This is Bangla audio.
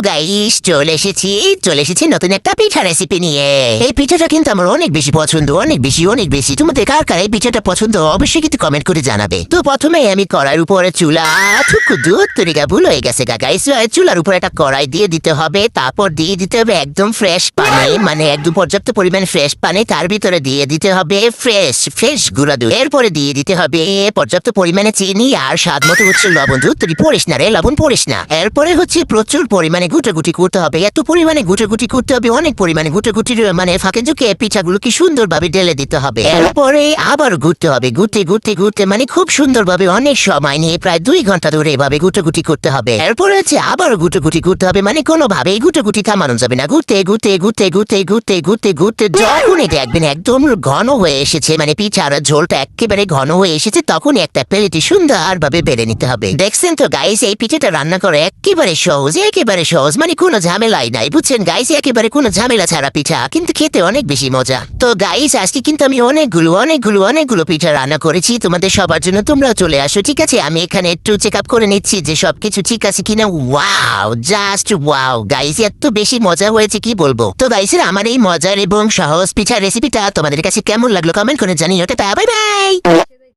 গাইস চলে এসেছি নতুন একটা পিঠা রেসিপি নিয়ে। এই পিঠাটা কিন্তু আমার অনেক বেশি পছন্দ, অনেক বেশি। তোমাদের কার কার এই পিঠাটা পছন্দ অবশ্যই কিন্তু কমেন্ট করে জানাবে। তো প্রথমে আমি কড়াইয়ের উপরে চুলা দুধ তরিকা ভুল হয়ে গেছে গাইস। চুলার উপরে একটা কড়াই দিয়ে দিতে হবে, তারপর দিয়ে দিতে হবে একদম ফ্রেশ পানি, মানে একদম পর্যাপ্ত পরিমাণ ফ্রেশ পানি। তার ভিতরে দিয়ে দিতে হবে ফ্রেশ গুঁড়া দুধ। এরপরে দিয়ে দিতে হবে পর্যাপ্ত পরিমাণে চিনি আর স্বাদ মতো হচ্ছে লবণ। দুধ তুই পড়িস না রে, লবণ পড়িস না। এরপরে হচ্ছে প্রচুর পরিমাণে গুটি করতে হবে, এত পরিমাণে গুটি করতে হবে, অনেক পরিমাণে গুটির মানে ফাঁকে ঝুঁকে পিঠাগুলোকে সুন্দরভাবে ঢেলে দিতে হবে। এরপরে আবার ঘুরতে হবে, ঘুরতে মানে খুব সুন্দরভাবে অনেক সময় নিয়ে প্রায় 2 ঘন্টা ধরে এভাবে গুটি করতে হবে। এরপরে হচ্ছে আবার গুটি করতে হবে, মানে কোনোভাবেই গুটি থামানো যাবে না। ঘুরতে যখনই দেখবেন একদম ঘন হয়ে এসেছে, মানে পিঠার ঝোলটা একেবারে ঘন হয়ে এসেছে, তখনই একটা প্লেটে সুন্দরভাবে বেড়ে নিতে হবে। দেখছেন তো গাইস, এই পিঠাটা রান্না করে একেবারে সহজ, মানে কোনো ঝামেলাই নাই, বুঝছেন গাইস? একেবারে কোনো ঝামেলা ছাড়া পিঠা, কিন্তু খেতে অনেক বেশি মজা। তো গাইস আজকে কিন্তু আমি অনেকগুলো পিঠা রান্না করেছি তোমাদের সবার জন্য। তোমরাও চলে আসো, ঠিক আছে? আমি এখানে একটু চেক আপ করে নিচ্ছি যে সবকিছু ঠিক আছে কিনা। ওয়াও, জাস্ট ওয়াও গাইস, এত বেশি মজা হয়েছে কি বলবো। তো গাইস আমার এই মজার এবং সহজ পিঠা রেসিপিটা তোমাদের কাছে কেমন লাগলো কমেন্ট করে জানিও। Tata, bye bye.